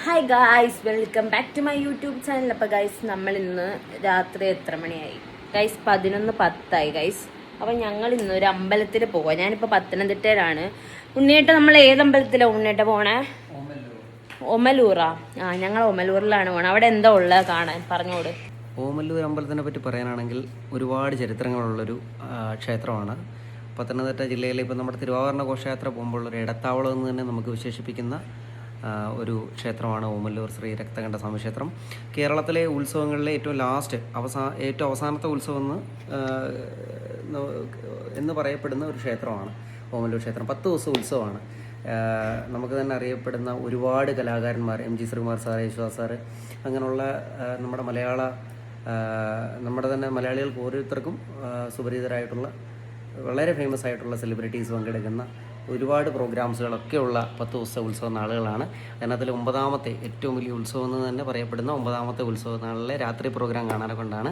Hi guys, welcome back to my YouTube channel. അപ്പോൾ guys, നമ്മൾ ഇന്ന് രാത്രി എത്ര മണിയായി ഗൈസ്? 11:10 ഗൈസ്. അപ്പോൾ ഞങ്ങൾ ഇന്ന് ഒരു അമ്പലത്തിൽ പോവാം. ഞാനിപ്പോൾ പത്തനംതിട്ടയിലാണ്. ഉണ്ണിയേട്ട, നമ്മൾ ഏത് അമ്പലത്തിലാണ് ഉണ്ണിയേട്ട പോണേ? ഒമലൂറാ? ഞങ്ങൾ ഒമലൂരിലാണ് പോണത്. അവിടെ എന്താ ഉള്ളത് കാണാൻ? പറഞ്ഞോട്. ഓമല്ലൂർ അമ്പലത്തിനെ പറ്റി പറയാനാണെങ്കിൽ ഒരുപാട് ചരിത്രങ്ങളുള്ളൊരു ക്ഷേത്രമാണ്. പത്തനംതിട്ട ജില്ലയിലെ ഇപ്പോൾ നമ്മുടെ തിരുവാഭരണ ഘോഷയാത്ര പോകുമ്പോൾ ഒരു ഇടത്താവളം എന്ന് തന്നെ നമുക്ക് വിശേഷിപ്പിക്കുന്ന ഒരു ക്ഷേത്രമാണ് ഓമല്ലൂർ ശ്രീ രക്തകണ്ഠ സ്വാമി ക്ഷേത്രം. കേരളത്തിലെ ഉത്സവങ്ങളിലെ ഏറ്റവും അവസാനത്തെ ഉത്സവം എന്ന് പറയപ്പെടുന്ന ഒരു ക്ഷേത്രമാണ് ഓമല്ലൂർ ക്ഷേത്രം. 10 ദിവസം ഉത്സവമാണ്. നമുക്ക് തന്നെ അറിയപ്പെടുന്ന ഒരുപാട് കലാകാരന്മാർ, M G Sreekumar sir, Yesudas sir, അങ്ങനെയുള്ള നമ്മുടെ തന്നെ മലയാളികൾക്ക് ഓരോരുത്തർക്കും സുപരിചിതരായിട്ടുള്ള വളരെ ഫേമസ് ആയിട്ടുള്ള സെലിബ്രിറ്റീസ് പങ്കെടുക്കുന്ന ഒരുപാട് പ്രോഗ്രാംസുകളൊക്കെ ഉള്ള 10 ദിവസത്തെ ഉത്സവ നാളുകളാണ്. അതിനകത്തിൽ 9ാമത്തെ ഏറ്റവും വലിയ ഉത്സവം എന്ന് തന്നെ പറയപ്പെടുന്ന 9ാമത്തെ ഉത്സവ നാളിലെ രാത്രി പ്രോഗ്രാം കാണാനെ കൊണ്ടാണ്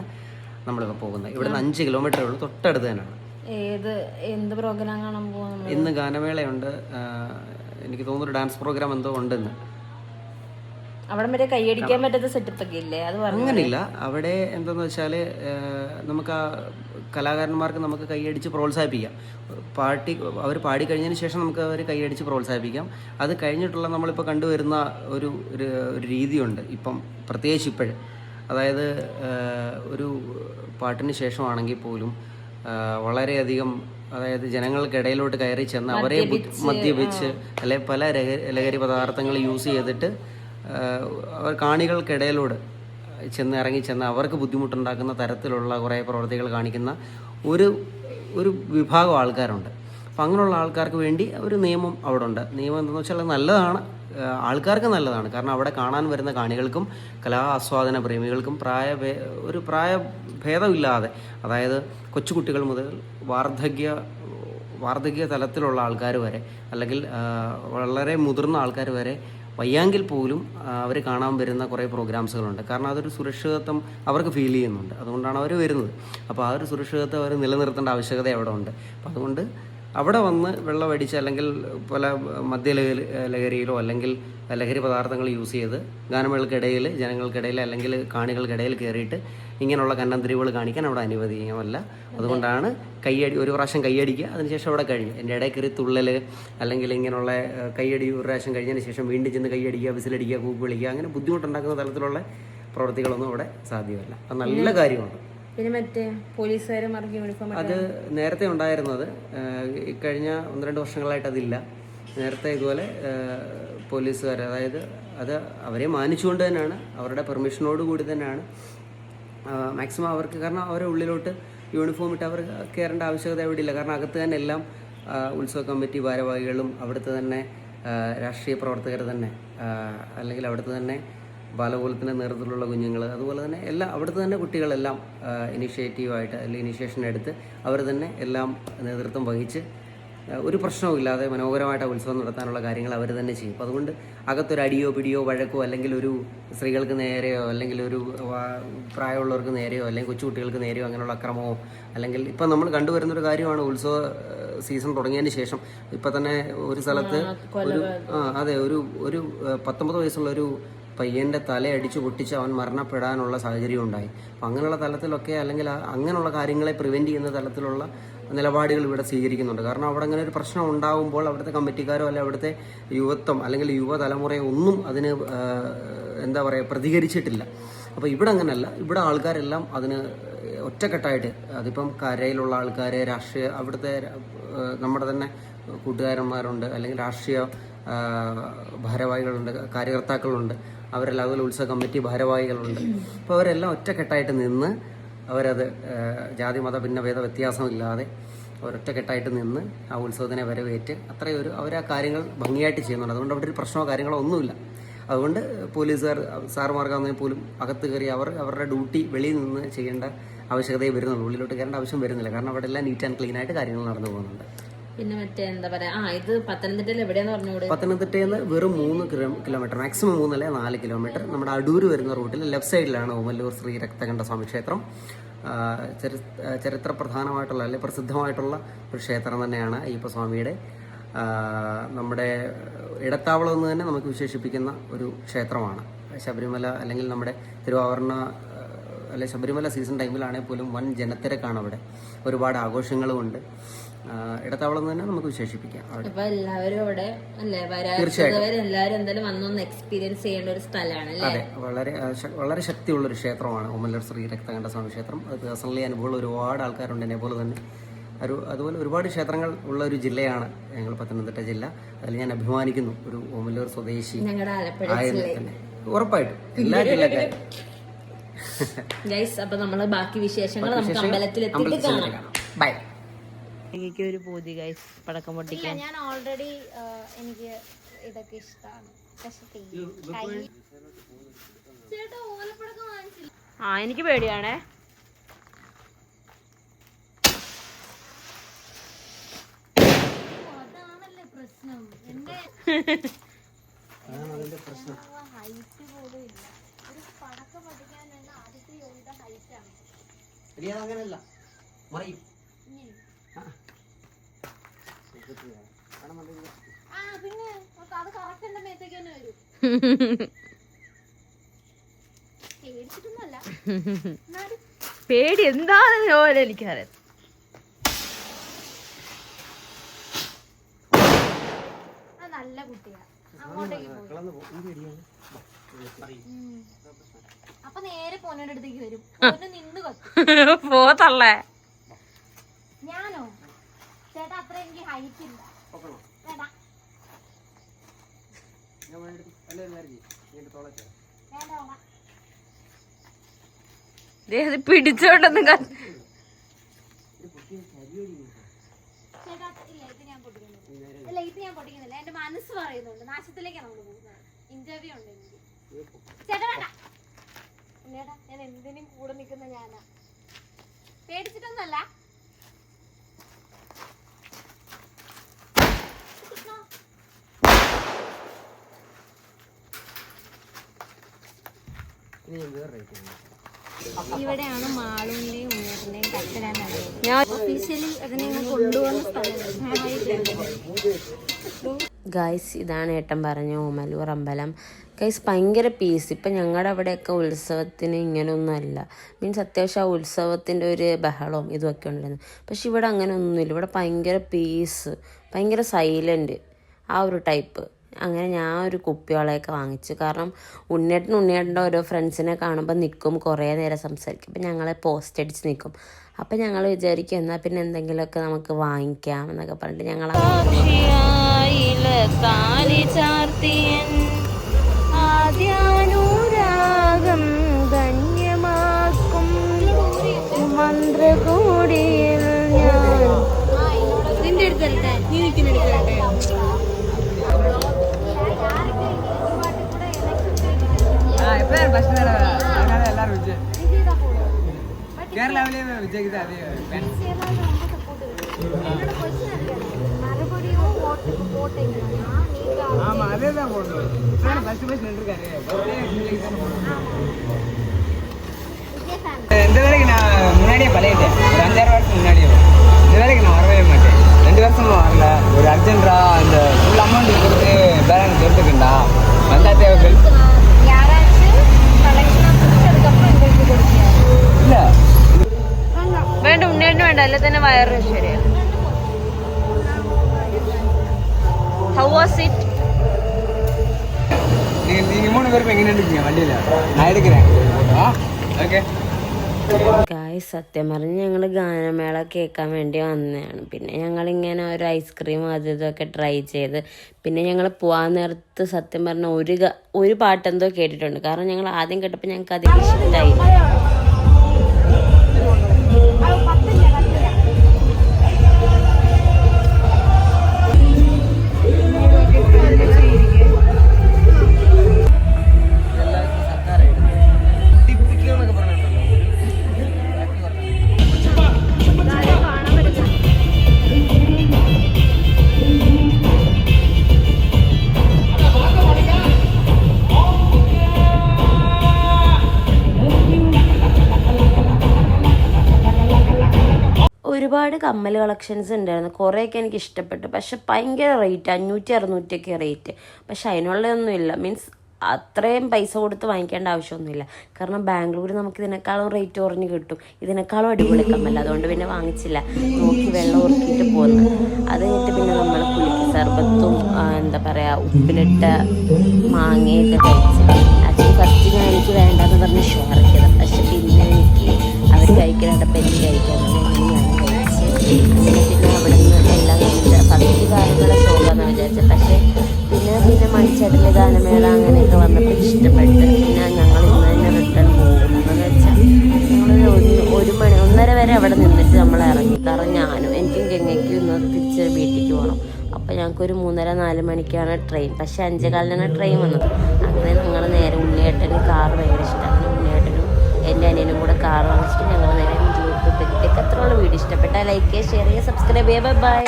നമ്മളിപ്പോൾ പോകുന്നത്. ഇവിടുന്ന് 5 കിലോമീറ്ററേ ഉള്ളൂ, തൊട്ടടുത്ത് തന്നെയാണ്. എന്ത് പ്രോഗ്രാം കാണാൻ പോകുന്നത്? ഇന്ന് ഗാനമേളയുണ്ട്. എനിക്ക് തോന്നുന്നു ഡാൻസ് പ്രോഗ്രാം എന്തോ ഉണ്ടെന്ന്. അവിടെ വരെ കൈയടിക്കാൻ പറ്റാത്ത സെറ്റപ്പ് ഒക്കെ ഇല്ലേ? അത് അങ്ങനെയില്ല. അവിടെ എന്താന്ന് വെച്ചാൽ നമുക്ക് ആ കലാകാരന്മാർക്ക് നമുക്ക് കൈയടിച്ച് പ്രോത്സാഹിപ്പിക്കാം. അവർ പാടിക്കഴിഞ്ഞതിന് ശേഷം നമുക്ക് അവർ കൈയടിച്ച് പ്രോത്സാഹിപ്പിക്കാം. അത് കഴിഞ്ഞിട്ടുള്ള നമ്മളിപ്പോൾ കണ്ടുവരുന്ന ഒരു രീതിയുണ്ട് ഇപ്പം, പ്രത്യേകിച്ച് ഇപ്പോഴ്. അതായത് ഒരു പാട്ടിന് ശേഷമാണെങ്കിൽ പോലും വളരെയധികം, അതായത് ജനങ്ങൾക്കിടയിലോട്ട് കയറി ചെന്ന് അവരെ മദ്യപിച്ച് അല്ലെ പല ലഹരി പദാർത്ഥങ്ങൾ യൂസ് ചെയ്തിട്ട് അവർ കാണികൾക്കിടയിലോട് ഇറങ്ങിച്ചെന്ന് അവർക്ക് ബുദ്ധിമുട്ടുണ്ടാക്കുന്ന തരത്തിലുള്ള കുറേ പ്രവൃത്തികൾ കാണിക്കുന്ന ഒരു വിഭാഗം ആൾക്കാരുണ്ട്. അപ്പം അങ്ങനെയുള്ള ആൾക്കാർക്ക് വേണ്ടി ഒരു നിയമം അവിടെ ഉണ്ട്. നിയമം എന്താണെന്ന് വെച്ചാൽ നല്ലതാണ്, ആൾക്കാർക്ക് നല്ലതാണ്. കാരണം അവിടെ കാണാൻ വരുന്ന കാണികൾക്കും കലാ ആസ്വാദന പ്രേമികൾക്കും പ്രായഭേദമില്ലാതെ, അതായത് കൊച്ചുകുട്ടികൾ മുതൽ വാർദ്ധക്യ തലത്തിലുള്ള ആൾക്കാർ വരെ, അല്ലെങ്കിൽ വളരെ മുതിർന്ന ആൾക്കാർ വരെ വയ്യാങ്കിൽ പോലും അവർ കാണാൻ വരുന്ന കുറേ പ്രോഗ്രാംസുകളുണ്ട്. കാരണം അതൊരു സുരക്ഷിതത്വം അവർക്ക് ഫീൽ ചെയ്യുന്നുണ്ട്. അതുകൊണ്ടാണ് അവർ വരുന്നത്. അപ്പോൾ ആ ഒരു സുരക്ഷിതത്വം അവർ നിലനിർത്തേണ്ട ആവശ്യകത അവിടെ ഉണ്ട്. അപ്പോൾ അതുകൊണ്ട് അവിടെ വന്ന് വെള്ളമടിച്ച് അല്ലെങ്കിൽ പല ലഹരിയിലോ അല്ലെങ്കിൽ ലഹരി പദാർത്ഥങ്ങൾ യൂസ് ചെയ്ത് ഗാനമേളക്കിടയിൽ, ജനങ്ങൾക്കിടയിൽ അല്ലെങ്കിൽ കാണികൾക്കിടയിൽ കയറിയിട്ട് ഇങ്ങനെയുള്ള കന്നന്തിരിവുകൾ കാണിക്കാൻ അവിടെ അനുവദനീയമല്ല. അതുകൊണ്ടാണ് ഒരു പ്രാവശ്യം കൈയടിക്കുക, അതിനുശേഷം അവിടെ കഴിഞ്ഞു. എൻ്റെ ഇടയിൽ കയറി തുള്ളൽ അല്ലെങ്കിൽ ഇങ്ങനെയുള്ള കൈയടി ഒരു പ്രാവശ്യം കഴിഞ്ഞതിന് ശേഷം വീണ്ടും ചെന്ന് കൈയടിക്കുക, വിസിലടിക്കുക, കൂക്ക് വിളിക്കുക, അങ്ങനെ ബുദ്ധിമുട്ടുണ്ടാക്കുന്ന തരത്തിലുള്ള പ്രവൃത്തികളൊന്നും അവിടെ സാധ്യമല്ല. അത് നല്ല കാര്യമാണ്. പിന്നെ മറ്റേ പോലീസുകാരന്മാർക്ക് യൂണിഫോം അത് നേരത്തെ ഉണ്ടായിരുന്നത്, കഴിഞ്ഞ 1-2 വർഷങ്ങളായിട്ട് അതില്ല. നേരത്തെ ഇതുപോലെ പോലീസുകാർ, അതായത് അത് അവരെ മാനിച്ചുകൊണ്ട് തന്നെയാണ്, അവരുടെ പെർമിഷനോട് കൂടി തന്നെയാണ് മാക്സിമം അവർക്ക്. കാരണം അവരെ ഉള്ളിലോട്ട് യൂണിഫോം ഇട്ട് അവർ കയറേണ്ട ആവശ്യകത എവിടെ ഇല്ല. കാരണം അകത്ത് തന്നെ എല്ലാം ഉത്സവ കമ്മിറ്റി ഭാരവാഹികളും അവിടുത്തെ തന്നെ രാഷ്ട്രീയ പ്രവർത്തകർ തന്നെ, അല്ലെങ്കിൽ അവിടുത്തെ തന്നെ ബാലകോലത്തിൻ്റെ നേതൃത്വത്തിലുള്ള കുഞ്ഞുങ്ങൾ, അതുപോലെ തന്നെ അവിടുത്തെ തന്നെ കുട്ടികളെല്ലാം ഇനിഷ്യേറ്റീവായിട്ട് അല്ലെങ്കിൽ ഇനിഷ്യേഷൻ എടുത്ത് അവർ തന്നെ എല്ലാം നേതൃത്വം വഹിച്ച് ഒരു പ്രശ്നവുമില്ലാതെ മനോഹരമായിട്ട് ഉത്സവം നടത്താനുള്ള കാര്യങ്ങൾ അവർ തന്നെ ചെയ്യും. അപ്പോൾ അതുകൊണ്ട് അകത്തൊരു അടിയോ പിടിയോ വഴക്കോ അല്ലെങ്കിൽ ഒരു സ്ത്രീകൾക്ക് നേരെയോ അല്ലെങ്കിൽ ഒരു പ്രായമുള്ളവർക്ക് നേരെയോ അല്ലെങ്കിൽ കൊച്ചുകുട്ടികൾക്ക് നേരെയോ അങ്ങനെയുള്ള അക്രമമോ, അല്ലെങ്കിൽ ഇപ്പം നമ്മൾ കണ്ടുവരുന്നൊരു കാര്യമാണ് ഉത്സവ സീസൺ തുടങ്ങിയതിന് ശേഷം ഇപ്പം തന്നെ ഒരു സ്ഥലത്ത് ഒരു 19 വയസ്സുള്ള ഒരു പയ്യൻ്റെ തലയടിച്ച് പൊട്ടിച്ച് അവൻ മരണപ്പെടാനുള്ള സാഹചര്യം ഉണ്ടായി. അപ്പം അങ്ങനെയുള്ള തലത്തിലൊക്കെ, അല്ലെങ്കിൽ അങ്ങനെയുള്ള കാര്യങ്ങളെ പ്രിവെൻറ്റ് ചെയ്യുന്ന തലത്തിലുള്ള നിലപാടുകൾ ഇവിടെ സ്വീകരിക്കുന്നുണ്ട്. കാരണം അവിടെ അങ്ങനെ ഒരു പ്രശ്നം ഉണ്ടാകുമ്പോൾ അവിടുത്തെ കമ്മിറ്റിക്കാരോ അല്ലെങ്കിൽ അവിടുത്തെ യുവത്വം അല്ലെങ്കിൽ യുവതലമുറയോ ഒന്നും അതിന് പ്രതികരിച്ചിട്ടില്ല. അപ്പോൾ ഇവിടെ അങ്ങനെയല്ല. ഇവിടെ ആൾക്കാരെല്ലാം അതിന് ഒറ്റക്കെട്ടായിട്ട്, അതിപ്പം കരയിലുള്ള ആൾക്കാർ, അവിടുത്തെ നമ്മുടെ തന്നെ കൂട്ടുകാരന്മാരുണ്ട്, അല്ലെങ്കിൽ രാഷ്ട്രീയ ഭാരവാഹികളുണ്ട്, കാര്യകർത്താക്കളുണ്ട്, അവരെല്ലാം അതുപോലെ ഉത്സവ കമ്മിറ്റി ഭാരവാഹികളുണ്ട്. അപ്പോൾ അവരെല്ലാം ഒറ്റക്കെട്ടായിട്ട് നിന്ന് അവരത് ജാതി മത ഭിന്നഭേദ വ്യത്യാസമില്ലാതെ അവരൊറ്റക്കെട്ടായിട്ട് നിന്ന് ആ ഉത്സവത്തിനെ വരവേറ്റ് അവർ ആ കാര്യങ്ങൾ ഭംഗിയായിട്ട് ചെയ്യുന്നുണ്ട്. അതുകൊണ്ട് അവിടെ ഒരു പ്രശ്നമോ കാര്യങ്ങളോ ഒന്നുമില്ല. അതുകൊണ്ട് സാറുമാർക്കാണെങ്കിൽ പോലും അകത്ത് കയറി അവരുടെ ഡ്യൂട്ടി വെളിയിൽ നിന്ന് ചെയ്യേണ്ട ആവശ്യകതയെ വരുന്നുള്ളൂ. ഉള്ളിലോട്ട് കയറേണ്ട ആവശ്യം വരുന്നില്ല. കാരണം അവിടെ എല്ലാം നീറ്റ് ആൻഡ് ക്ലീൻ ആയിട്ട് കാര്യങ്ങൾ നടന്നു പോകുന്നുണ്ട്. പിന്നെ മറ്റേ എന്താ പറയാ, ഇത് പത്തനംതിട്ടയിൽ എവിടെയാന്ന് പറഞ്ഞുകൂടെ? പത്തനംതിട്ടയിൽ നിന്ന് വെറും 3 കിലോമീറ്റർ, മാക്സിമം 3 അല്ലെങ്കിൽ 4 കിലോമീറ്റർ നമ്മുടെ അടൂര് വരുന്ന റൂട്ടിൽ ലെഫ്റ്റ് സൈഡിലാണ് ഓമല്ലൂർ ശ്രീ രക്തകണ്ഠ സ്വാമി ക്ഷേത്രം. ചരിത്ര പ്രധാനമായിട്ടുള്ള അല്ലെങ്കിൽ പ്രസിദ്ധമായിട്ടുള്ള ഒരു ക്ഷേത്രം തന്നെയാണ് അയ്യപ്പസ്വാമിയുടെ. നമ്മുടെ ഇടത്താവളം എന്ന് തന്നെ നമുക്ക് വിശേഷിപ്പിക്കുന്ന ഒരു ക്ഷേത്രമാണ്. ശബരിമല അല്ലെങ്കിൽ നമ്മുടെ തിരുവാഭരണ അല്ലെ ശബരിമല സീസൺ ടൈമിലാണെങ്കിൽ പോലും വൻ ജനത്തിരക്കാണ് അവിടെ. ഒരുപാട് ആഘോഷങ്ങളുമുണ്ട്. ഇടത്താവളം എന്ന് തന്നെ നമുക്ക് വിശേഷിപ്പിക്കാം. അപ്പൊ എല്ലാവരും അവിടെ അല്ലേ എല്ലാവരും എന്തായാലും വന്നൊന്ന് എക്സ്പീരിയൻസ് ചെയ്യേണ്ട ഒരു സ്ഥലമാണ്. അതെ, വളരെ ശക്തിയുള്ള ഒരു ക്ഷേത്രമാണ് ഓമല്ലൂർ ശ്രീ രക്തകണ്ഠസ്വാമി ക്ഷേത്രം. അത് പേഴ്സണലി അനുഭവമുള്ള ഒരുപാട് ആൾക്കാരുണ്ട് എന്നെ പോലെ തന്നെ. അതുപോലെ ഒരുപാട് ക്ഷേത്രങ്ങൾ ഉള്ള ഒരു ജില്ലയാണ് ഞങ്ങൾ പത്തനംതിട്ട ജില്ല. അതിൽ ഞാൻ അഭിമാനിക്കുന്നു, ഒരു ഓമല്ലൂർ സ്വദേശി ആയതിൽ തന്നെ. ഉറപ്പായിട്ടും എല്ലാ ജില്ലക്കാരും. അപ്പൊ നമ്മള് ബാക്കി വിശേഷങ്ങൾ നമുക്ക് അമ്പലത്തിൽ എത്തിയിട്ട് കാണാം. ബൈ. ഒരു പൂതി ഗൈസ് പടക്കം പൊട്ടിക്കാൻ. ഞാൻ ഓൾറെഡി എനിക്ക് ഇതൊക്കെ ഇഷ്ടമാണ്. എനിക്ക് പേടിയാണേ. അതാണല്ലേ പ്രശ്നം. എന്റെ ഹൈറ്റ് പോലും ഇല്ല. ഒരു പടക്കം പൊട്ടിക്കാൻ വേണ്ട ആദ്യത്തെ യോഗ്യത ഹൈറ്റ് ആണ്. അങ്ങനെയല്ല പിന്നെ അത് കറക്റ്റ് എന്റെ മേത്തേക്ക് തന്നെ വരും. പേടിച്ചിട്ടൊന്നുമല്ല, പേടി എന്താണെന്ന് പോലെ എനിക്കറിയാം. നല്ല കുട്ടിയാ. അങ്ങോട്ടേക്ക് അപ്പൊ നേരെ പോനോന്റെ അടുത്തേക്ക് വരും. നിന്ന് കത്തും. പോത്തള്ളേ. ഞാനോ ചേട്ടാ അത്ര എനിക്ക് ഹൈറ്റ് ഇല്ല. വേണ്ട പിടിച്ചോണ്ടൊന്നും ചേട്ടാ ഇല്ല, ഇത് ഞാൻ പൊട്ടിക്കുന്നില്ല. എന്റെ മനസ്സ് പറയുന്നുണ്ട്. നാശത്തിലേക്കാണ് നമ്മള് പോകുന്നത്. ഇന്റർവ്യൂ ഉണ്ട് എനിക്ക്. ചേട്ടാ വേണ്ട. ചേട്ടാ ഞാൻ എന്തിനും കൂടെ നിൽക്കുന്ന ഞാനാ. പേടിച്ചിട്ടൊന്നുമല്ല. ഇവിടെയാണ് മാളുവിന്റെയും ഉണ്ണേട്ടന്റെയും കട്ടിടാൻ നടക്കുന്നത്. ഒഫീഷ്യലി അതിനെ കൊണ്ടുപോകുന്ന സ്ഥലം. ഗൈസ് ഇതാണ് ഏട്ടൻ പറഞ്ഞ ഓമല്ലൂർ അമ്പലം. ഗൈസ് ഭയങ്കര പീസ്. ഇപ്പം ഞങ്ങളുടെ അവിടെയൊക്കെ ഉത്സവത്തിന് ഇങ്ങനെയൊന്നുമല്ല. മീൻസ് അത്യാവശ്യം ആ ഉത്സവത്തിൻ്റെ ഒരു ബഹളവും ഇതുമൊക്കെ ഉണ്ടായിരുന്നു. പക്ഷെ ഇവിടെ അങ്ങനെ ഒന്നുമില്ല. ഇവിടെ ഭയങ്കര പീസ്, ഭയങ്കര സൈലൻറ്റ്, ആ ഒരു ടൈപ്പ്. അങ്ങനെ ഞാൻ ഒരു കുപ്പിയോളയൊക്കെ വാങ്ങിച്ചു. കാരണം ഉണ്ണിയേട്ടൻ്റെ ഓരോ ഫ്രണ്ട്സിനെ കാണുമ്പോൾ നിൽക്കും, കുറേ നേരം സംസാരിക്കും. അപ്പം ഞങ്ങളെ പോസ്റ്റ് അടിച്ച് നിൽക്കും. അപ്പം ഞങ്ങൾ വിചാരിക്കും എന്നാൽ പിന്നെ എന്തെങ്കിലുമൊക്കെ നമുക്ക് വാങ്ങിക്കാം എന്നൊക്കെ പറഞ്ഞിട്ട് ഞങ്ങൾ ആദ്യാനുരാഗം ധന്യമാക്കും മന്ത്രകൂടിയിൽ ഞാൻ നിന്റെ അടുത്തല്ലേ നീ നിൽക്കുന്ന എടുക്കട്ടെ. இந்த வேலைக்கு நான் முன்னாடியே பழகிட்டேன். ஒரு 5-6 வருஷம் முன்னாடியே இந்த வேலைக்கு நான் வரவே மாட்டேன். 2 வருஷமா வரல. ஒரு அர்ஜென்டா அந்த ஃபுல் அமௌண்ட் கொடுத்து பேலன்ஸ் எடுத்துக்கிண்டா வந்தா தேவை. இல்ல വേണ്ട ഉണ്ണേട്ടന് വേണ്ട, അല്ലെ തന്നെ വയറ് ശരിയാ. How was it? நீங்க 3 பேரும் எங்க நின்னுக்கீங்க வண்டியில? நான் எடுக்கிறேன். ஓகே ഗായ്സ് സത്യം പറഞ്ഞ് ഞങ്ങൾ ഗാനമേള കേൾക്കാൻ വേണ്ടി വന്നതാണ്. പിന്നെ ഞങ്ങളിങ്ങനെ ഒരു ഐസ്ക്രീം അത് ഇതൊക്കെ ട്രൈ ചെയ്ത് പിന്നെ ഞങ്ങൾ പോകാൻ നേരത്ത് സത്യം പറഞ്ഞാൽ ഒരു പാട്ടെന്തോ കേട്ടിട്ടുണ്ട്. കാരണം ഞങ്ങൾ ആദ്യം കേട്ടപ്പോൾ ഞങ്ങൾക്ക് അധികം ഇഷ്ടമായി. ഒരുപാട് കമ്മൽ കളക്ഷൻസ് ഉണ്ടായിരുന്നു. കുറേയൊക്കെ എനിക്ക് ഇഷ്ടപ്പെട്ടു. പക്ഷെ ഭയങ്കര റേറ്റ്, 500-600 റേറ്റ്. പക്ഷെ അതിനുള്ളതൊന്നുമില്ല. മീൻസ് അത്രയും പൈസ കൊടുത്ത് വാങ്ങിക്കേണ്ട ആവശ്യമൊന്നുമില്ല. കാരണം ബാംഗ്ലൂർ നമുക്ക് ഇതിനേക്കാളും റേറ്റ് കുറഞ്ഞ് കിട്ടും. ഇതിനേക്കാളും അടിപൊളി കമ്മൽ. അതുകൊണ്ട് പിന്നെ വാങ്ങിച്ചില്ല. നോക്കി വെള്ളം ഉറുക്കിയിട്ട് പോന്നു. അത് കഴിഞ്ഞിട്ട് പിന്നെ നമ്മൾ പുളിക്ക് സർബത്തും എന്താ പറയുക ഉപ്പിലിട്ട മാങ്ങയൊക്കെ കഴിച്ച്. ആക്ച്വലി ഫസ്റ്റ് എനിക്ക് വേണ്ടെന്ന് പറഞ്ഞ് ഷെയർ ചെയ്തത്. പക്ഷെ പിന്നെ എനിക്ക് അവർ കഴിക്കാനായിട്ടപ്പോൾ എനിക്ക് കഴിക്കാൻ അങ്ങനെ ഞാൻ കഴിച്ച്. അങ്ങനെ പിന്നെ അവിടെ നിന്ന് എല്ലാം കഴിഞ്ഞിട്ട് ഫസ്റ്റ് കാര്യങ്ങളെ ഷോക്കാന്ന് വിചാരിച്ചത്. പക്ഷേ പിന്നെ മണിച്ചേട്ടൻ്റെ ഗാനമേള അങ്ങനെയൊക്കെ വന്നപ്പോൾ ഇഷ്ടപ്പെട്ട് പിന്നെ ഞങ്ങൾ ഇന്ന് തന്നെ റിട്ടേൺ പോകുന്നതെന്ന് വെച്ചാൽ ഞങ്ങൾ 1-1:30 വരെ അവിടെ നിന്നിട്ട് നമ്മൾ ഇറങ്ങി. കാരണം ഞാനും എനിക്കും ഗംഗയ്ക്കും ഇന്ന് തിരിച്ച് വീട്ടിലേക്ക് പോകണം. അപ്പോൾ ഞങ്ങൾക്കൊരു 3:30-4 മണിക്കാണ് ട്രെയിൻ. പക്ഷേ 5:15 ട്രെയിൻ വന്നത്. അങ്ങനെ ഞങ്ങൾ നേരെ ഉണ്ണിയേട്ടന് കാർ ഭയങ്കര ഇഷ്ടമാണ്. അങ്ങനെ ഉണ്ണിയേട്ടനും എൻ്റെ അനിയനും കൂടെ കാർ വാങ്ങിച്ചിട്ട് ഞങ്ങൾ നേരെ വീട്ടിലേക്ക്. അത്രയുള്ള വീഡിയോ ഇഷ്ടപ്പെട്ടാൽ ലൈക്ക് ചെയ്യുക, ഷെയർ ചെയ്യുക, സബ്സ്ക്രൈബ് ചെയ്യുക. ബൈ.